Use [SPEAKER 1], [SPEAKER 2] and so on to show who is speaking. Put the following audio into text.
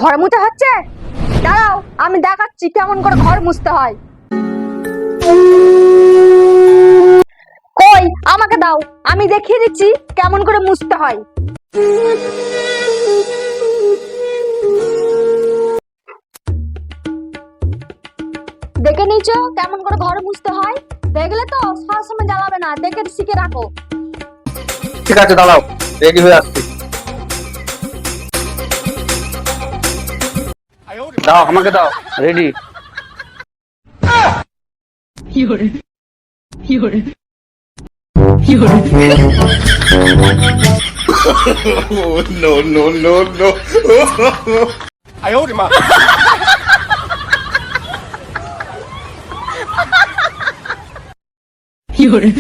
[SPEAKER 1] ঘর মুছতে হচ্ছে? দাঁড়াও, আমি দেখাচ্ছি কেমন করে ঘর মুছতে হয়। কই, আমাকে দাও, আমি দেখিয়ে দিচ্ছি কেমন করে মুছতে হয়। দেখে নিয়েছো কেমন করে ঘর মুছতে হয়? দেখলে তো সবসময় জ্বালাবে না, দেখে শিখে রাখো।
[SPEAKER 2] ঠিক আছে, দাঁড়াও, রেডি হয়ে আসছি। দাও, আমাকে দাও, ready.
[SPEAKER 3] No, no, no, no. 哎呦我的妈
[SPEAKER 4] 有人。